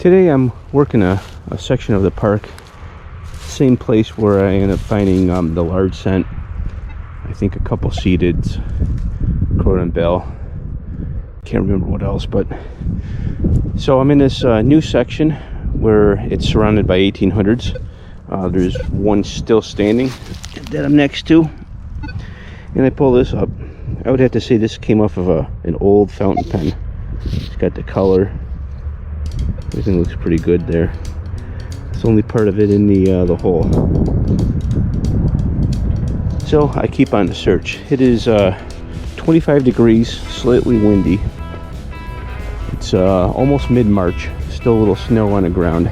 Today I'm working a section of the park, same place where I ended up finding the large scent. I think a couple seeded, Croton Bell. Can't remember what else, but so I'm in this new section where it's surrounded by 1800s. There's one still standing that I'm next to, and I pull this up. I would have to say this came off of an old fountain pen. It's got the color. Everything looks pretty good there. It's only part of it in the hole. So I keep on the search. It is 25 degrees, slightly windy. It's almost mid-March. Still a little snow on the ground.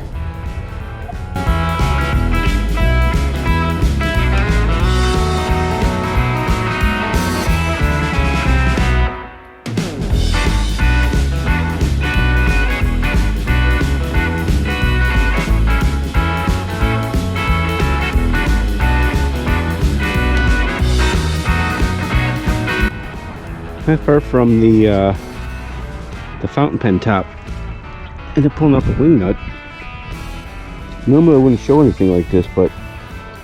Not far from the fountain pen top. Ended up pulling up a wing nut. Normally I wouldn't show anything like this, but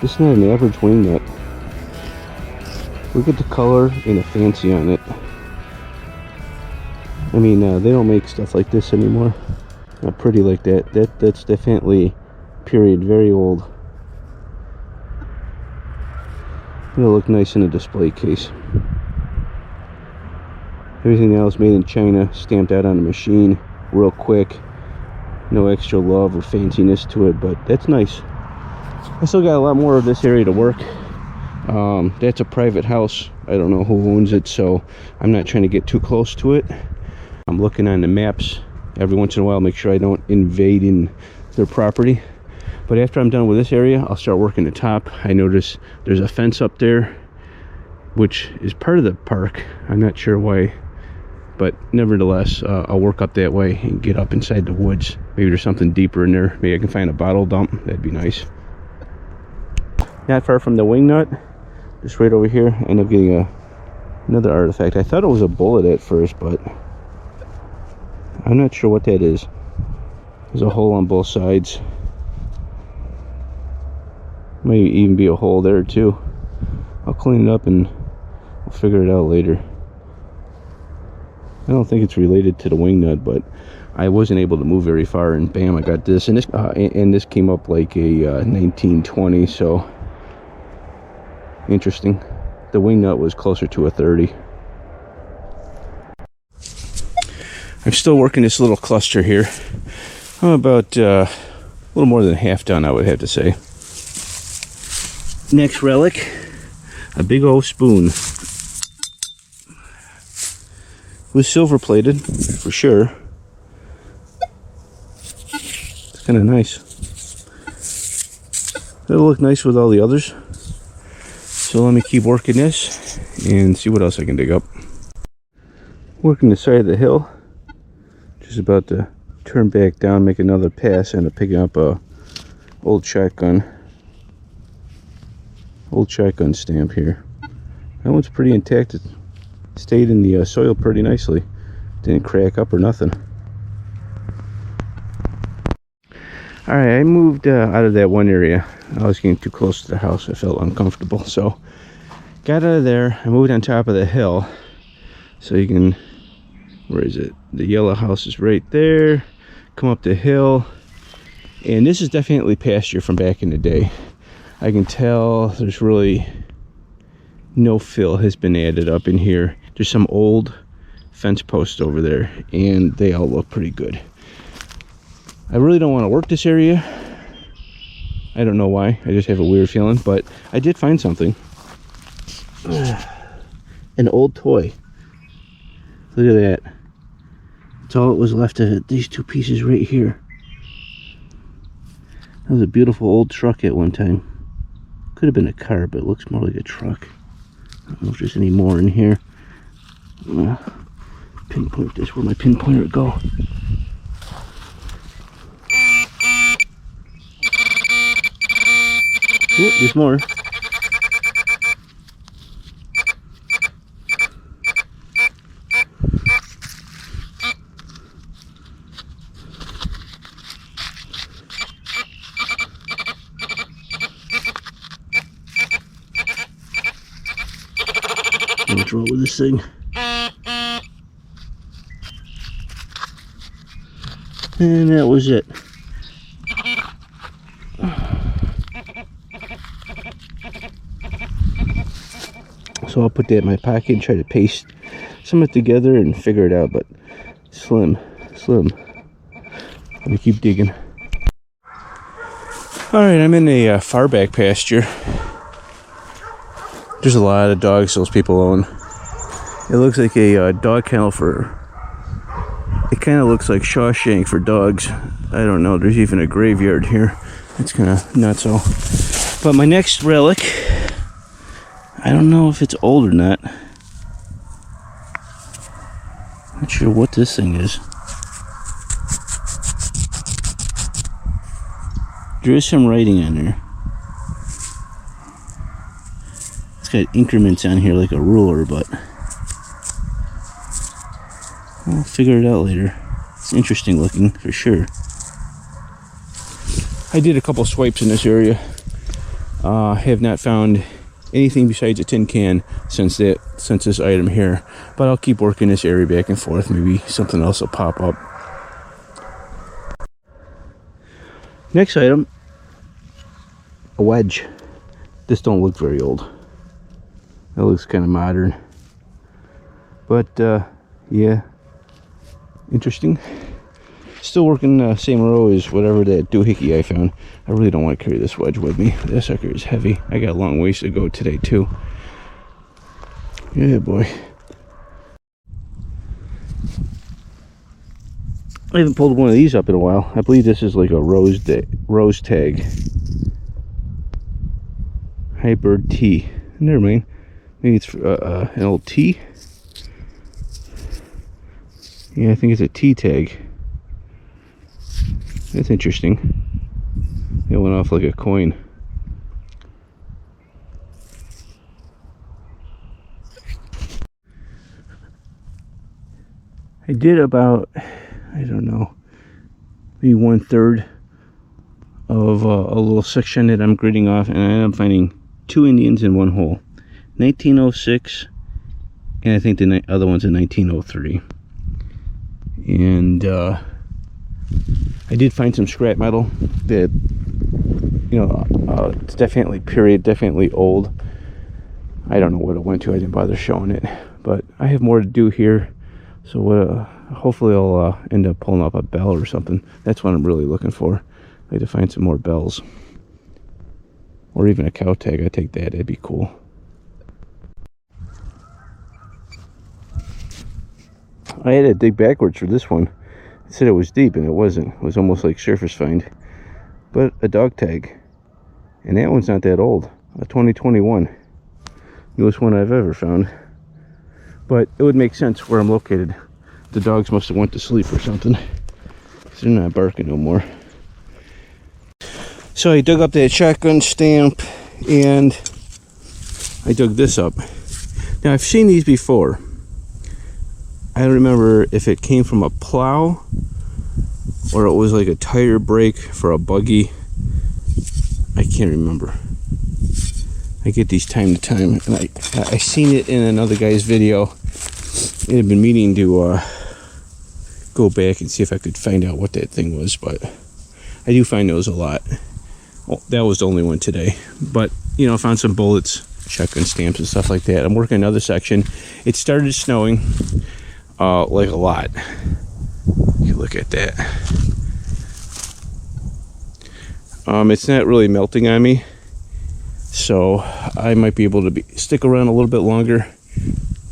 this is not an average wing nut. Look at the color and the fancy on it. I mean, they don't make stuff like this anymore. Not pretty like that. That's definitely period, very old. It'll look nice in a display case. Everything else made in China, stamped out on a machine, real quick. No extra love or fanciness to it, but that's nice. I still got a lot more of this area to work. That's a private house. I don't know who owns it, so I'm not trying to get too close to it. I'm looking on the maps every once in a while, make sure I don't invade in their property. But after I'm done with this area, I'll start working the top. I notice there's a fence up there, which is part of the park. I'm not sure why. But nevertheless, I'll work up that way and get up inside the woods. Maybe there's something deeper in there. Maybe I can find a bottle dump. That'd be nice. Not far from the wing nut, just right over here, I end up getting another artifact. I thought it was a bullet at first, but I'm not sure what that is. There's a hole on both sides. Might even be a hole there too. I'll clean it up and we'll figure it out later. I don't think it's related to the wing nut, but I wasn't able to move very far, and bam, I got this. And this came up like a 1920, so interesting. The wing nut was closer to a 30. I'm still working this little cluster here. I'm about a little more than half done, I would have to say. Next relic, a big old spoon. It was silver plated for sure. It's kind of nice. It'll look nice with all the others. So let me keep working this and see what else I can dig up. Working the side of the hill. Just about to turn back down, make another pass, and picking up a old shotgun stamp here. That one's pretty intact. It stayed in the soil pretty nicely. Didn't crack up or nothing. Alright, I moved out of that one area. I was getting too close to the house. I felt uncomfortable, so got out of there. I moved on top of the hill, so you can, where is it? The yellow house is right there. Come up the hill, and this is definitely pasture from back in the day. I can tell there's really no fill has been added up in here. There's some old fence posts over there, and they all look pretty good. I really don't want to work this area. I don't know why. I just have a weird feeling, but I did find something. An old toy. Look at that. That's all it was left of these two pieces right here. That was a beautiful old truck at one time. Could have been a car, but it looks more like a truck. I don't know if there's any more in here. Pinpoint this, where my pinpointer would go. Oh, there's more. comfortable with this thing. And that was it. So I'll put that in my pocket and try to paste some of it together and figure it out, but slim. Let me keep digging. Alright, I'm in a far back pasture. There's a lot of dogs those people own. It looks like a dog kennel for... It kind of looks like Shawshank for dogs. I don't know, there's even a graveyard here. It's kind of nutso. But my next relic, I don't know if it's old or not. Not sure what this thing is. There is some writing on there. It's got increments on here like a ruler, but I'll figure it out later. It's interesting looking for sure. I did a couple swipes in this area. Have not found anything besides a tin can since this item here, but I'll keep working this area back and forth. Maybe something else will pop up. Next item, a wedge. This don't look very old. That looks kind of modern, but yeah, interesting. Still working the same row as whatever that doohickey I found. I really don't want to carry this wedge with me. This sucker is heavy. I got a long ways to go today too. Yeah, boy. I haven't pulled one of these up in a while. I believe this is like a rose tag. Hybrid T. Never mind. Maybe it's an old T. Yeah, I think it's a T tag. That's interesting. It went off like a coin. I did about, I don't know, maybe 1/3 of a little section that I'm gridding off, and I ended up finding 2 Indians in one hole. 1906, and I think the other one's in 1903. And I did find some scrap metal that, you know, it's definitely period, definitely old. I don't know what it went to. I didn't bother showing it, but I have more to do here. So hopefully I'll end up pulling up a bell or something. That's what I'm really looking for. I'd like to find some more bells, or even a cow tag. I take that. That'd be cool. I had to dig backwards for this one. It said it was deep, and it wasn't. It was almost like surface find. But a dog tag. And that one's not that old. A 2021. Newest one I've ever found. But it would make sense where I'm located. The dogs must have went to sleep or something, because they're not barking no more. So I dug up that shotgun stamp, and I dug this up. Now I've seen these before. I don't remember if it came from a plow or it was like a tire brake for a buggy. I can't remember. I get these time to time, and I seen it in another guy's video. I had been meaning to go back and see if I could find out what that thing was, but I do find those a lot. Well, that was the only one today, but you know, I found some bullets, shotgun stamps and stuff like that. I'm working another section. It started snowing like a lot. You look at that. It's not really melting on me, so I might be able to stick around a little bit longer.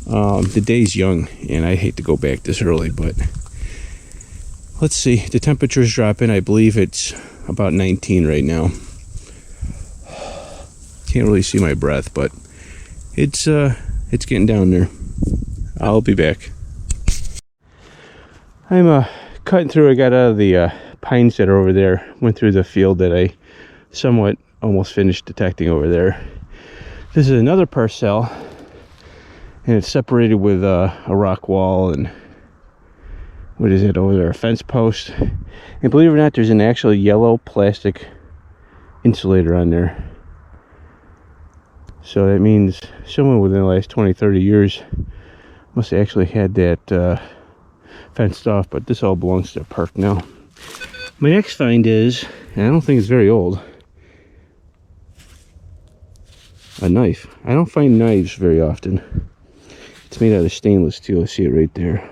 The day's young, and I hate to go back this early, but let's see. The temperature's dropping. I believe it's about 19 right now. Can't really see my breath, but it's getting down there. I'll be back. I'm cutting through. I got out of the pines that are over there. Went through the field that I somewhat almost finished detecting over there. This is another parcel, and it's separated with a rock wall and what is it over there, a fence post. And believe it or not, there's an actual yellow plastic insulator on there. So that means someone within the last 20-30 years must have actually had that fenced off, but this all belongs to a park now. My next find is, and I don't think it's very old, a knife. I don't find knives very often. It's made out of stainless steel. I see it right there.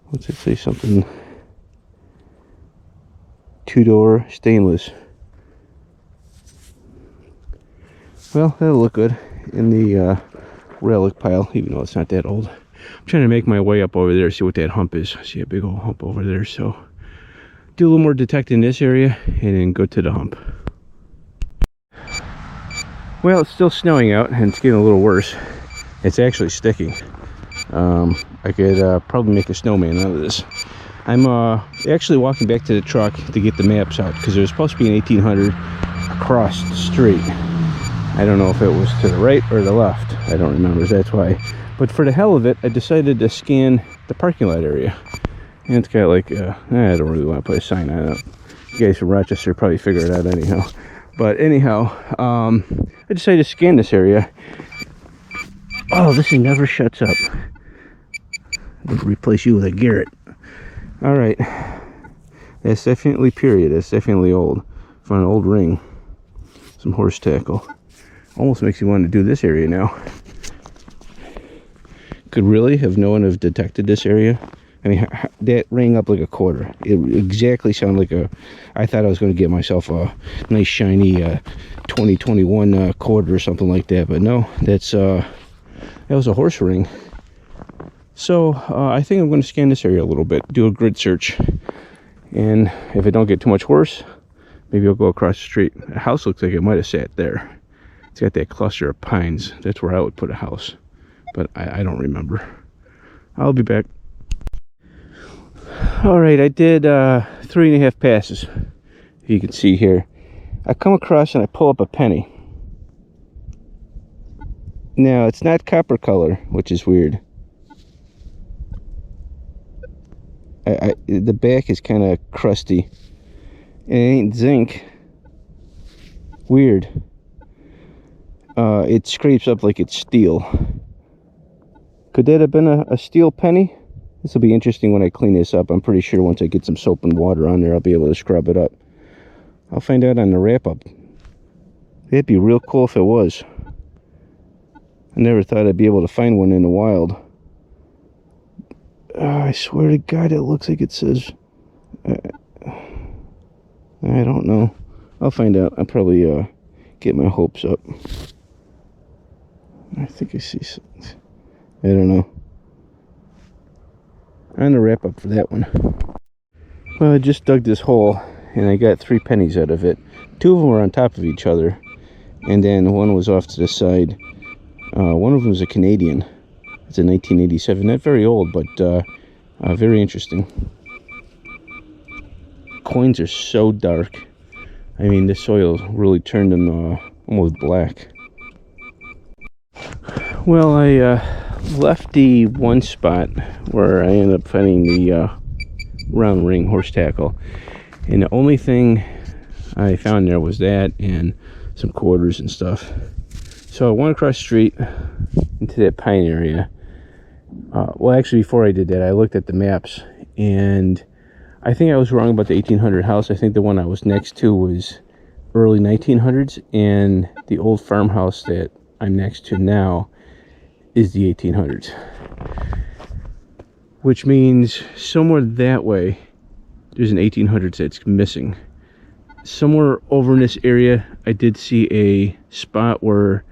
What's it say? Something two-door stainless. Well, that'll look good in the relic pile, even though it's not that old. I'm trying to make my way up over there, see what that hump is. I see a big old hump over there, so do a little more detecting in this area and then go to the hump. Well, it's still snowing out and it's getting a little worse. It's actually sticking. I could probably make a snowman out of this. I'm actually walking back to the truck to get the maps out because there's supposed to be an 1800 across the street. I don't know if it was to the right or the left. I don't remember, that's why. But for the hell of it, I decided to scan the parking lot area. And it's got like, I don't really want to put a sign on it. You guys from Rochester probably figure it out anyhow. But anyhow, I decided to scan this area. Oh, this thing never shuts up. I'm going to replace you with a Garrett. Alright. That's definitely period. That's definitely old. Found an old ring. Some horse tackle. Almost makes me want to do this area now. Could really have no one have detected this area. I mean, that rang up like a quarter. It exactly sounded like a... I thought I was going to get myself a nice shiny 2021 quarter or something like that. But no, that's that was a horse ring. So I think I'm going to scan this area a little bit. Do a grid search. And if it don't get too much worse, maybe I'll go across the street. The house looks like it might have sat there. It's got that cluster of pines. That's where I would put a house. But I don't remember. I'll be back. Alright, I did 3.5 passes. If you can see here. I come across and I pull up a penny. Now, it's not copper color, which is weird. The back is kind of crusty. It ain't zinc. Weird. It scrapes up like it's steel. Could that have been a steel penny? This will be interesting when I clean this up. I'm pretty sure once I get some soap and water on there, I'll be able to scrub it up. I'll find out on the wrap-up. That'd be real cool if it was. I never thought I'd be able to find one in the wild. I swear to God, it looks like it says... I don't know. I'll find out. I'll probably get my hopes up. I think I see something. I don't know. On the wrap up for that one. Well, I just dug this hole and I got 3 pennies out of it. 2 of them were on top of each other, and then one was off to the side. One of them was a Canadian. It's a 1987. Not very old, but very interesting. Coins are so dark. I mean, the soil really turned them almost black. Well, I left the one spot where I ended up finding the round ring horse tackle, and the only thing I found there was that and some quarters and stuff. So I went across the street into that pine area. Well, actually, before I did that, I looked at the maps, and I think I was wrong about the 1800 house. I think the one I was next to was early 1900s, and the old farmhouse that I'm next to now is the 1800s. Which means somewhere that way, there's an 1800s that's missing. Somewhere over in this area, I did see a spot where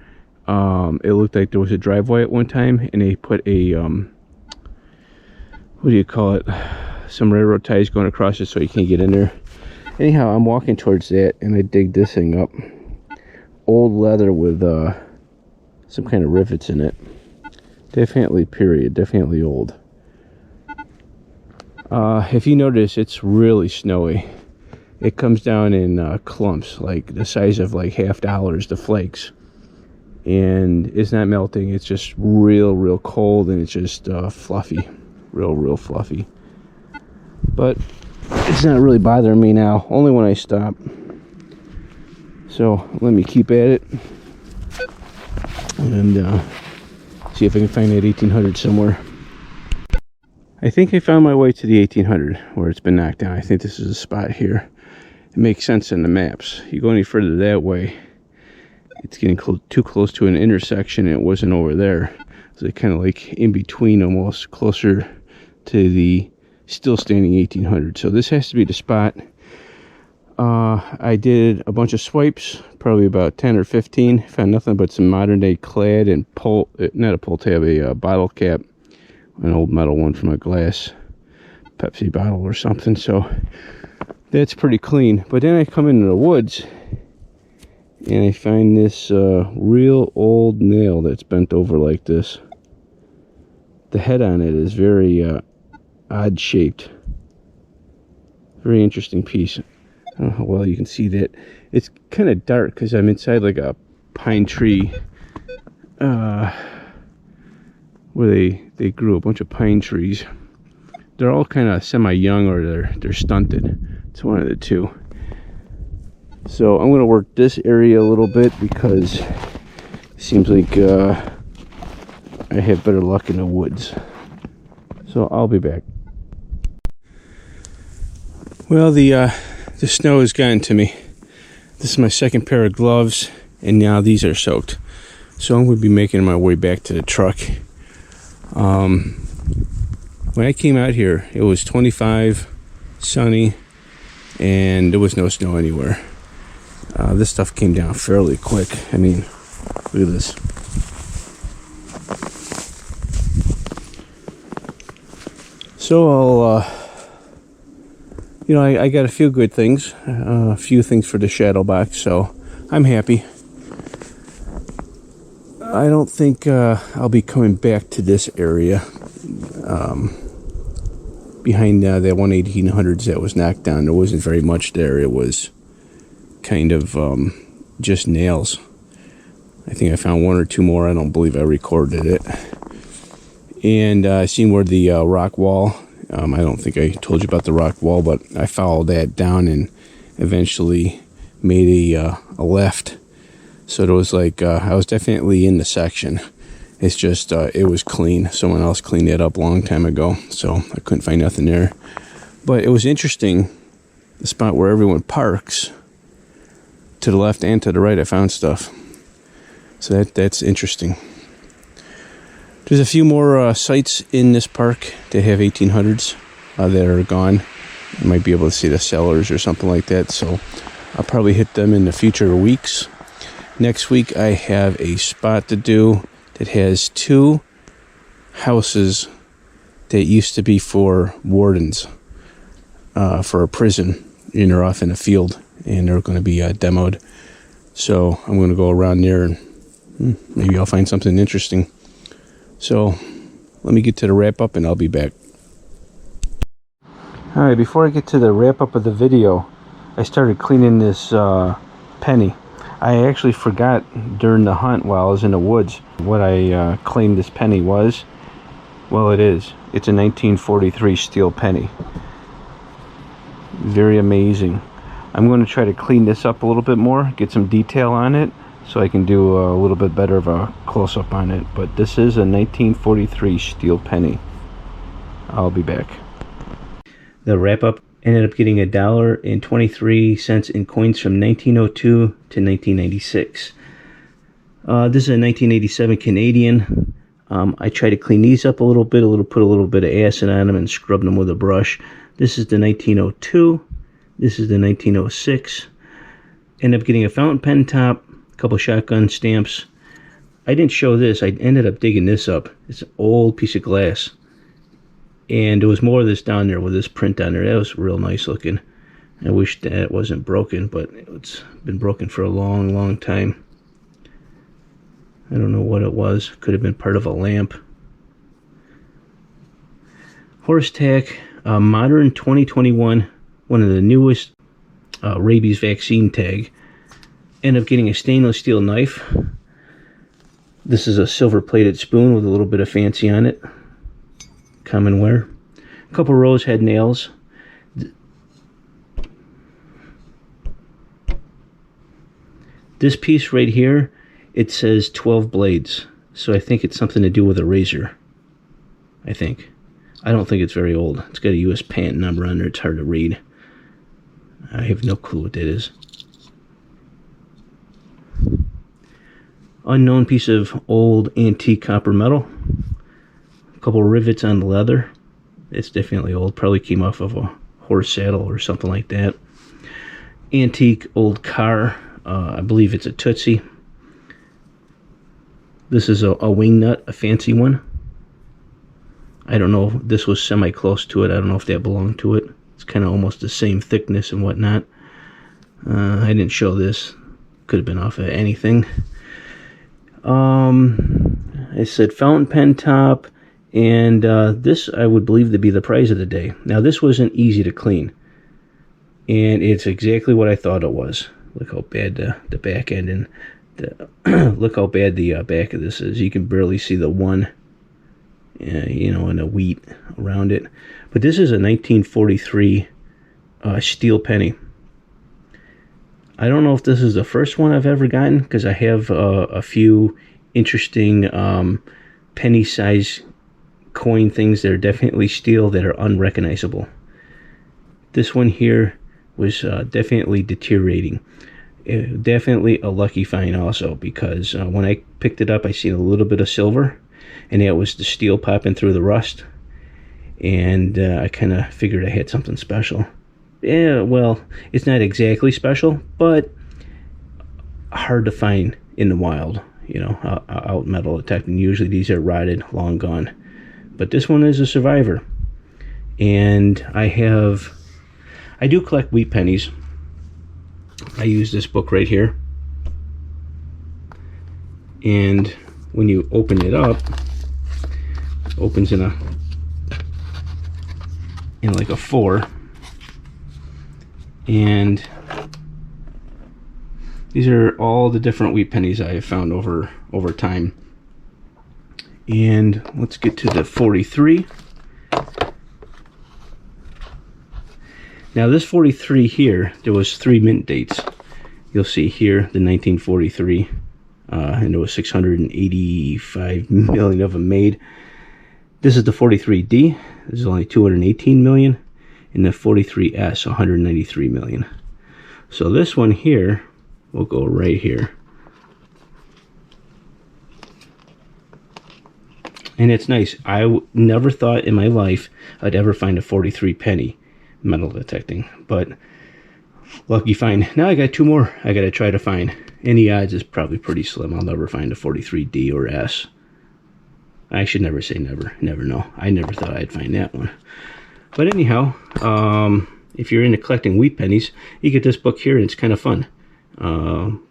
it looked like there was a driveway at one time, and they put a, what do you call it? Some railroad ties going across it so you can't get in there. Anyhow, I'm walking towards that, and I dig this thing up. Old leather with some kind of rivets in it. Definitely period, definitely old. If you notice, it's really snowy. It comes down in clumps, like the size of like $half, the flakes. And it's not melting, it's just real cold, and it's just fluffy. Real fluffy. But it's not really bothering me now, only when I stop. So let me keep at it. and see if I can find that 1800 somewhere. I think I found my way to the 1800 where it's been knocked down. I think this is a spot here. It makes sense in the maps. You go any further that way, it's getting too close to an intersection, and it wasn't over there. So it kind of like in between, almost closer to the still standing 1800. So this has to be the spot. I did a bunch of swipes, probably about 10 or 15. Found nothing but some modern day clad and not a pull tab, a bottle cap, an old metal one from a glass Pepsi bottle or something. So that's pretty clean. But then I come into the woods and I find this real old nail that's bent over like this. The head on it is very odd shaped. Very interesting piece. I don't know how well you can see that. It's kind of dark because I'm inside like a pine tree where they grew a bunch of pine trees. They're all kind of semi-young, or they're stunted. It's one of the two. So I'm going to work this area a little bit because it seems like I have better luck in the woods. So I'll be back. Well, the snow has gotten to me. This is my second pair of gloves, and now these are soaked. So I'm going to be making my way back to the truck. When I came out here, it was 25, sunny, and there was no snow anywhere. This stuff came down fairly quick. I mean, look at this. So I'll, I got a few good things, a few things for the shadow box, so I'm happy. I don't think I'll be coming back to this area behind that 1800s that was knocked down. There wasn't very much there. It was kind of just nails. I think I found one or two more. I don't believe I recorded it. And I seen where the rock wall, I don't think I told you about the rock wall, but I followed that down and eventually made a left. So there was like, I was definitely in the section. It's just, it was clean. Someone else cleaned it up a long time ago, so I couldn't find nothing there. But it was interesting, the spot where everyone parks, to the left and to the right, I found stuff. So that's interesting. There's a few more sites in this park that have 1800s that are gone. You might be able to see the cellars or something like that, so I'll probably hit them in the future weeks. Next week I have a spot to do that has two houses that used to be for wardens for a prison. They're off in a field and they're going to be demoed. So I'm going to go around there and maybe I'll find something interesting. So let me get to the wrap up and I'll be back. Alright, before I get to the wrap up of the video, I started cleaning this penny. I actually forgot during the hunt while I was in the woods what I claimed this penny was. Well, it is. It's a 1943 steel penny. Very amazing. I'm going to try to clean this up a little bit more, get some detail on it, so I can do a little bit better of a close-up on it. But this is a 1943 steel penny. I'll be back. The wrap-up ended up getting $1.23 in coins from 1902 to 1996. This is a 1987 Canadian. I tried to clean these up a little bit, put a little bit of acid on them and scrub them with a brush. This is the 1902. This is the 1906. Ended up getting a fountain pen top, a couple shotgun stamps. I didn't show this. I ended up digging this up. It's an old piece of glass. And there was more of this down there with this print on there. That was real nice looking. I wish that it wasn't broken, but it's been broken for a long, long time. I don't know what it was. Could have been part of a lamp. Horse tack, modern 2021, one of the newest rabies vaccine tag. End up getting a stainless steel knife. This is a silver plated spoon with a little bit of fancy on it. Common wear. A couple rose head nails. This piece right here it says 12 blades. So I think it's something to do with a razor. I think. I don't think it's very old. It's got a US patent number on there. It's hard to read. I have no clue what that is. Unknown piece of old antique copper metal. A couple rivets on the leather. It's definitely old. Probably came off of a horse saddle or something like that. Antique old car. I believe it's a Tootsie. This is a wing nut, a fancy one. I don't know if this was semi-close to it. I don't know if that belonged to it. It's kind of almost the same thickness and whatnot. I didn't show this. Could have been off of anything. I said fountain pen top, and this I would believe to be the prize of the day. Now this wasn't easy to clean, and it's exactly what I thought it was. Look how bad the back end and look how bad the back of this is. You can barely see the one, you know, and the wheat around it. But this is a 1943 steel penny. I don't know if this is the first one I've ever gotten, because I have a few interesting penny size coin things that are definitely steel that are unrecognizable. This one here was definitely deteriorating. Definitely a lucky find also, because when I picked it up I seen a little bit of silver, and that was the steel popping through the rust, and I kind of figured I had something special. Yeah, well, it's not exactly special, but hard to find in the wild, you know, out metal detecting. Usually these are rotted, long gone. But this one is a survivor. And I do collect wheat pennies. I use this book right here. And when you open it up, it opens in like a 4. And these are all the different wheat pennies I have found over time. And let's get to the 43. Now this 43 here, there was 3 mint dates. You'll see here the 1943, and there was 685 million of them made. This is the 43D. This is only 218 million. And the 43S, 193 million. So this one here will go right here. And it's nice. I never thought in my life I'd ever find a 43 penny metal detecting, but lucky find. Now I got 2 more I gotta try to find. Any odds is probably pretty slim I'll never find a 43D or S. I should never say never. Never know. I never thought I'd find that one. But anyhow, if you're into collecting wheat pennies, you get this book here, and it's kind of fun.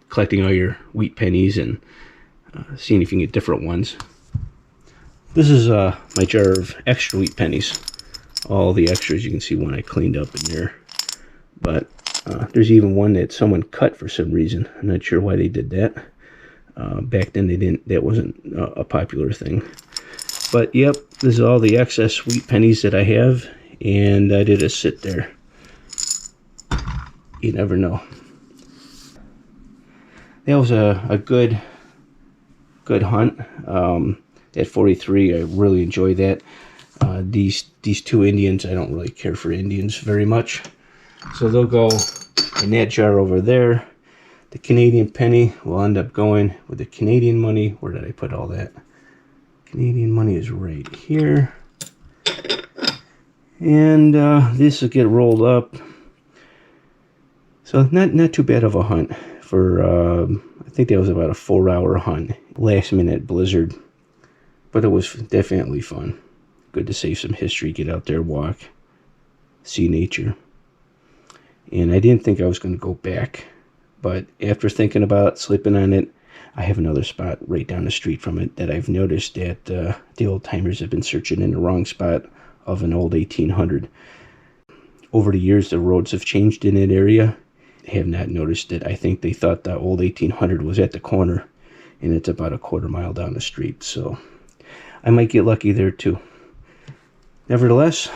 Collecting all your wheat pennies and seeing if you can get different ones. This is my jar of extra wheat pennies. All the extras, you can see one I cleaned up in there. But there's even one that someone cut for some reason. I'm not sure why they did that. Back then, that wasn't a popular thing. But yep, this is all the excess wheat pennies that I have. And I did just sit there. You never know. That was a good hunt. At 43, I really enjoyed that. These 2 Indians, I don't really care for Indians very much. So they'll go in that jar over there. The Canadian penny will end up going with the Canadian money. Where did I put all that? Canadian money is right here. And this will get rolled up. So not too bad of a hunt for I think that was about a 4-hour hunt. Last minute blizzard. But it was definitely fun. Good to save some history, get out there, walk, see nature. And I didn't think I was going to go back, but after thinking about sleeping on it, I have another spot right down the street from it that I've noticed that the old timers have been searching in the wrong spot of an old 1800. Over the years, the roads have changed in that area. I have not noticed it. I think they thought the old 1800 was at the corner, and it's about a 1/4 mile down the street. So I might get lucky there too. Nevertheless,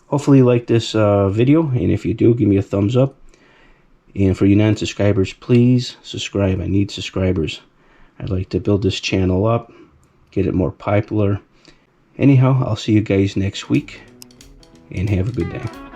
hopefully you like this video, and if you do, give me a thumbs up. And for you non-subscribers, please subscribe. I need subscribers. I'd like to build this channel up, get it more popular. Anyhow, I'll see you guys next week, and have a good day.